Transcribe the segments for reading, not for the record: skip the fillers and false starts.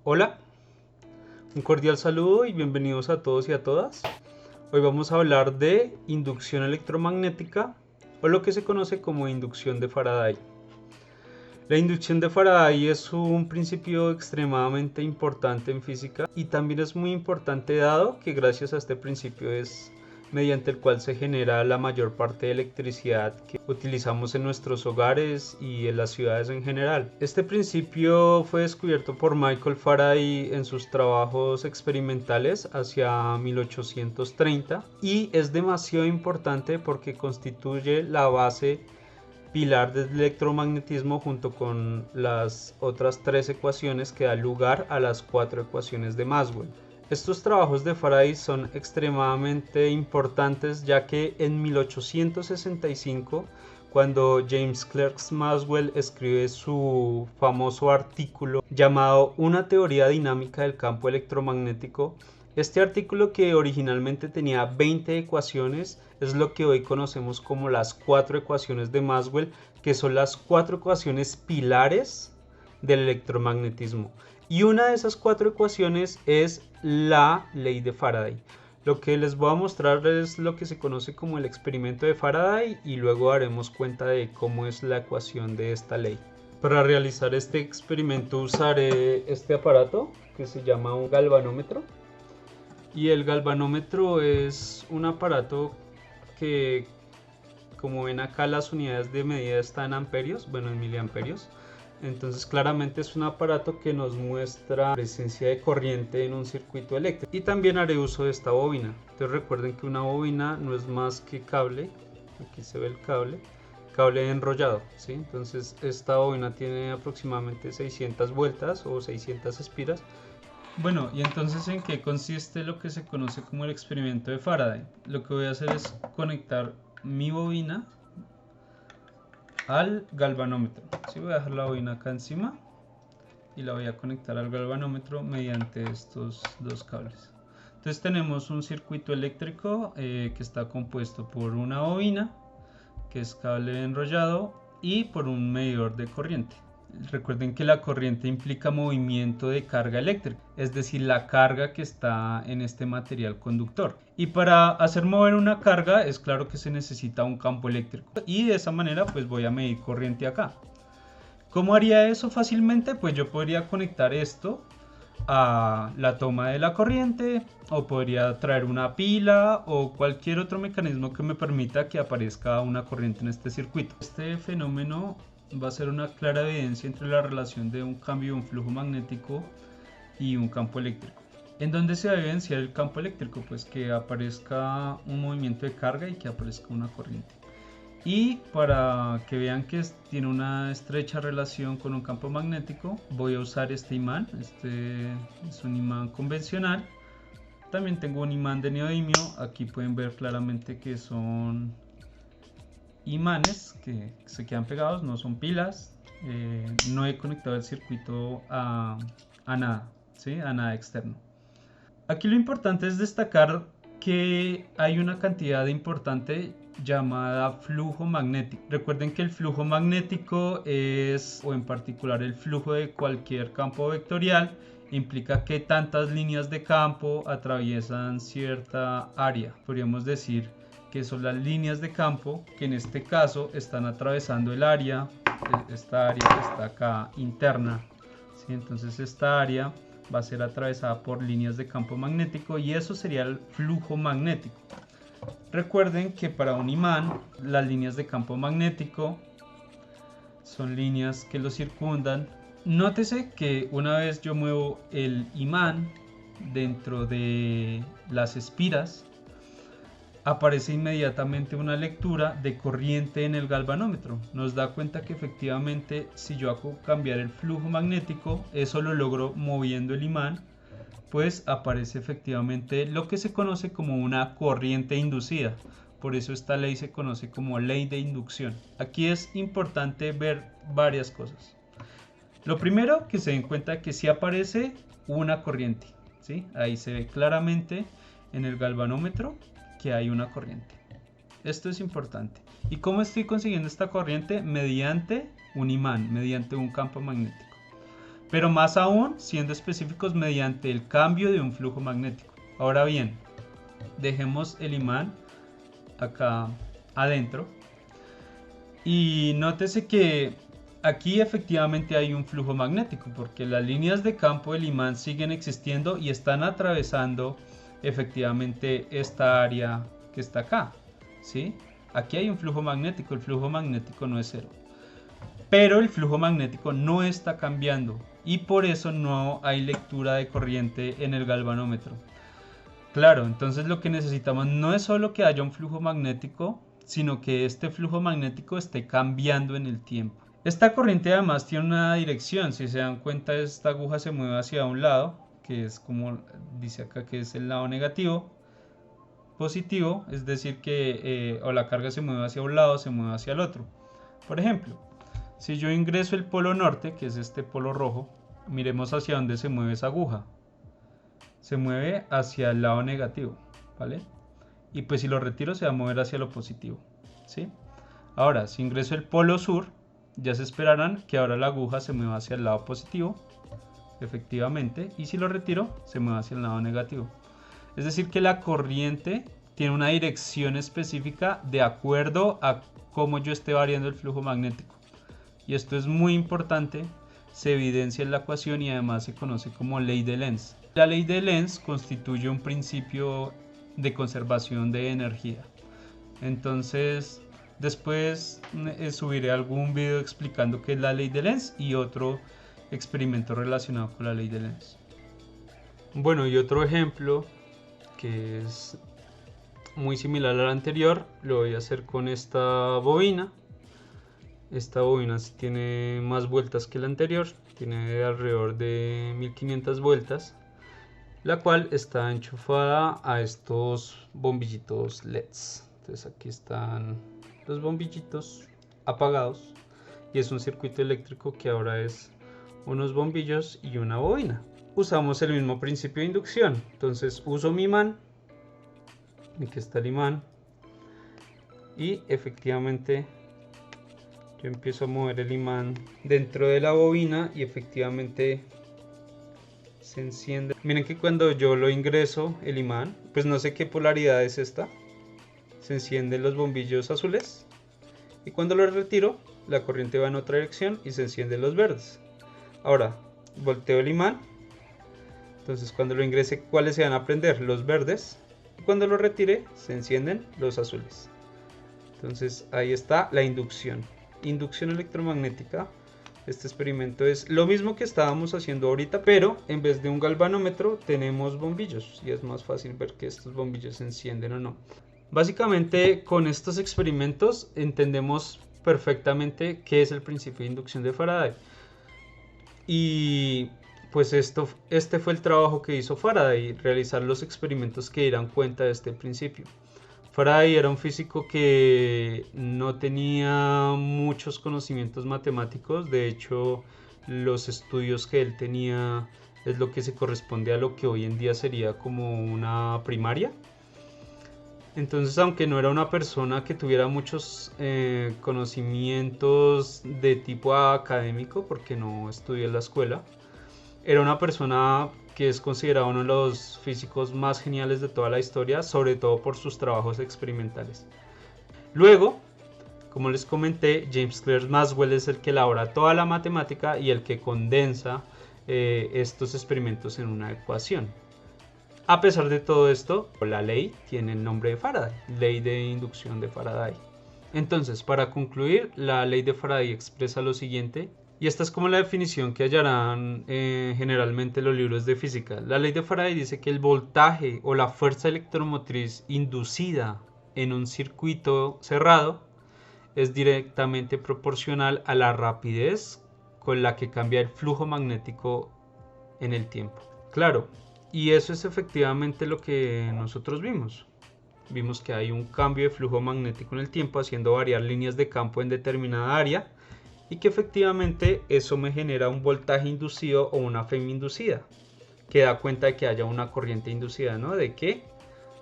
Hola, un cordial saludo y bienvenidos a todos y a todas. Hoy vamos a hablar de inducción electromagnética o lo que se conoce como inducción de Faraday. La inducción de Faraday es un principio extremadamente importante en física y también es muy importante dado que gracias a este principio es mediante el cual se genera la mayor parte de electricidad que utilizamos en nuestros hogares y en las ciudades en general. Este principio fue descubierto por Michael Faraday en sus trabajos experimentales hacia 1830 y es demasiado importante porque constituye la base pilar del electromagnetismo junto con las otras tres ecuaciones que dan lugar a las cuatro ecuaciones de Maxwell. Estos trabajos de Faraday son extremadamente importantes ya que en 1865, cuando James Clerk Maxwell escribe su famoso artículo llamado Una teoría dinámica del campo electromagnético, este artículo, que originalmente tenía 20 ecuaciones, es lo que hoy conocemos como las cuatro ecuaciones de Maxwell, que son las cuatro ecuaciones pilares del electromagnetismo. Y una de esas cuatro ecuaciones es la ley de Faraday. Lo que les voy a mostrar es lo que se conoce como el experimento de Faraday y luego daremos cuenta de cómo es la ecuación de esta ley. Para realizar este experimento usaré este aparato que se llama un galvanómetro. Y el galvanómetro es un aparato que, como ven acá, las unidades de medida están en amperios, bueno, en miliamperios. Entonces claramente es un aparato que nos muestra la presencia de corriente en un circuito eléctrico. Y también haré uso de esta bobina. Entonces recuerden que una bobina no es más que cable, aquí se ve el cable enrollado, ¿sí? Entonces esta bobina tiene aproximadamente 600 vueltas o 600 espiras. Bueno, y entonces, ¿en qué consiste lo que se conoce como el experimento de Faraday? Lo que voy a hacer es conectar mi bobina al galvanómetro. Sí, voy a dejar la bobina acá encima y la voy a conectar al galvanómetro mediante estos dos cables. Entonces tenemos un circuito eléctrico que está compuesto por una bobina, que es cable enrollado, y por un medidor de corriente. Recuerden que la corriente implica movimiento de carga eléctrica, es decir, la carga que está en este material conductor. Y para hacer mover una carga es claro que se necesita un campo eléctrico. Y de esa manera pues voy a medir corriente acá. ¿Cómo haría eso fácilmente? Pues yo podría conectar esto a la toma de la corriente, o podría traer una pila o cualquier otro mecanismo que me permita que aparezca una corriente en este circuito. Este fenómeno va a ser una clara evidencia entre la relación de un cambio de un flujo magnético y un campo eléctrico. ¿En dónde se va a evidenciar el campo eléctrico? Pues que aparezca un movimiento de carga y que aparezca una corriente. Y para que vean que tiene una estrecha relación con un campo magnético, voy a usar este imán. Este es un imán convencional. También tengo un imán de neodimio. Aquí pueden ver claramente que son imanes que se quedan pegados, no son pilas. No he conectado el circuito a nada, ¿sí? A nada externo. Aquí lo importante es destacar que hay una cantidad importante llamada flujo magnético. Recuerden que el flujo magnético es, o en particular el flujo de cualquier campo vectorial, implica que tantas líneas de campo atraviesan cierta área. Podríamos decir que son las líneas de campo que en este caso están atravesando el área, esta área que está acá interna, ¿sí? Entonces esta área va a ser atravesada por líneas de campo magnético y eso sería el flujo magnético. Recuerden que para un imán las líneas de campo magnético son líneas que lo circundan. Nótese que una vez yo muevo el imán dentro de las espiras, aparece inmediatamente una lectura de corriente en el galvanómetro. Nos da cuenta que efectivamente si yo hago cambiar el flujo magnético, eso lo logro moviendo el imán, pues aparece efectivamente lo que se conoce como una corriente inducida. Por eso esta ley se conoce como ley de inducción. Aquí es importante ver varias cosas. Lo primero, que se den cuenta que sí aparece una corriente, ¿sí? Ahí se ve claramente en el galvanómetro que hay una corriente. Esto es importante. ¿Y cómo estoy consiguiendo esta corriente? Mediante un imán, mediante un campo magnético. pero más aún siendo específicos mediante el cambio de un flujo magnético. Ahora bien, dejemos el imán acá adentro y nótese que aquí efectivamente hay un flujo magnético porque las líneas de campo del imán siguen existiendo y están atravesando efectivamente esta área que está acá, ¿sí? Aquí hay un flujo magnético, el flujo magnético no es cero, pero el flujo magnético no está cambiando y por eso no hay lectura de corriente en el galvanómetro. Claro, entonces lo que necesitamos no es solo que haya un flujo magnético, sino que este flujo magnético esté cambiando en el tiempo. Esta corriente además tiene una dirección, si se dan cuenta esta aguja se mueve hacia un lado, que es como dice acá que es el lado negativo, positivo, es decir que o la carga se mueve hacia un lado o se mueve hacia el otro. Por ejemplo, si yo ingreso el polo norte, que es este polo rojo, miremos hacia dónde se mueve esa aguja. Se mueve hacia el lado negativo, ¿vale? Y pues si lo retiro se va a mover hacia lo positivo, ¿sí? Ahora, si ingreso el polo sur, ya se esperarán que ahora la aguja se mueva hacia el lado positivo, efectivamente, y si lo retiro, se mueve hacia el lado negativo. Es decir que la corriente tiene una dirección específica de acuerdo a cómo yo esté variando el flujo magnético. Y esto es muy importante, se evidencia en la ecuación y además se conoce como ley de Lenz. La ley de Lenz constituye un principio de conservación de energía. Entonces, después subiré algún video explicando qué es la ley de Lenz y otro experimento relacionado con la ley de Lenz. Bueno, y otro ejemplo que es muy similar al anterior, lo voy a hacer con esta bobina. Esta bobina tiene más vueltas que la anterior, tiene alrededor de 1500 vueltas, la cual está enchufada a estos bombillitos LEDs. Entonces aquí están los bombillitos apagados y es un circuito eléctrico que ahora es unos bombillos y una bobina. Usamos el mismo principio de inducción, entonces uso mi imán, aquí está el imán, y efectivamente yo empiezo a mover el imán dentro de la bobina y efectivamente se enciende. Miren que cuando yo lo ingreso el imán, pues no sé qué polaridad es esta, se encienden los bombillos azules y cuando lo retiro la corriente va en otra dirección y se encienden los verdes. Ahora volteo el imán, entonces cuando lo ingrese, ¿cuáles se van a prender? Los verdes, y cuando lo retire se encienden los azules. Entonces ahí está la inducción electromagnética. Este experimento es lo mismo que estábamos haciendo ahorita, pero en vez de un galvanómetro tenemos bombillos y es más fácil ver que estos bombillos se encienden o no. Básicamente con estos experimentos entendemos perfectamente qué es el principio de inducción de Faraday. Y pues este fue el trabajo que hizo Faraday, realizar los experimentos que dieran cuenta de este principio. Faraday era un físico que no tenía muchos conocimientos matemáticos, de hecho los estudios que él tenía es lo que se corresponde a lo que hoy en día sería como una primaria. Entonces, aunque no era una persona que tuviera muchos conocimientos de tipo académico, porque no estudió en la escuela, era una persona que es considerado uno de los físicos más geniales de toda la historia, sobre todo por sus trabajos experimentales. Luego, como les comenté, James Clerk Maxwell es el que elabora toda la matemática y el que condensa estos experimentos en una ecuación. A pesar de todo esto, la ley tiene el nombre de Faraday, ley de inducción de Faraday. Entonces, para concluir, la ley de Faraday expresa lo siguiente, y esta es como la definición que hallarán generalmente en los libros de física. La ley de Faraday dice que el voltaje o la fuerza electromotriz inducida en un circuito cerrado es directamente proporcional a la rapidez con la que cambia el flujo magnético en el tiempo. Claro, y eso es efectivamente lo que nosotros vimos. Vimos que hay un cambio de flujo magnético en el tiempo haciendo variar líneas de campo en determinada área y que efectivamente eso me genera un voltaje inducido o una FEM inducida que da cuenta de que haya una corriente inducida, ¿no? De que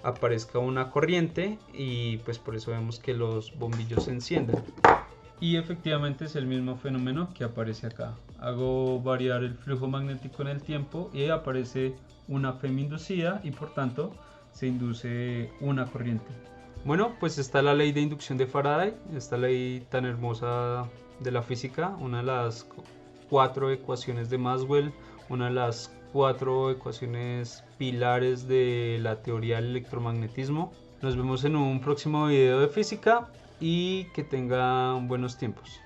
aparezca una corriente y pues por eso vemos que los bombillos se encienden. Y efectivamente es el mismo fenómeno que aparece acá. Hago variar el flujo magnético en el tiempo y aparece una FEM inducida y por tanto se induce una corriente. Bueno, pues está la ley de inducción de Faraday, esta ley tan hermosa de la física, una de las 4 ecuaciones de Maxwell, una de las 4 ecuaciones pilares de la teoría del electromagnetismo. Nos vemos en un próximo video de física y que tengan buenos tiempos.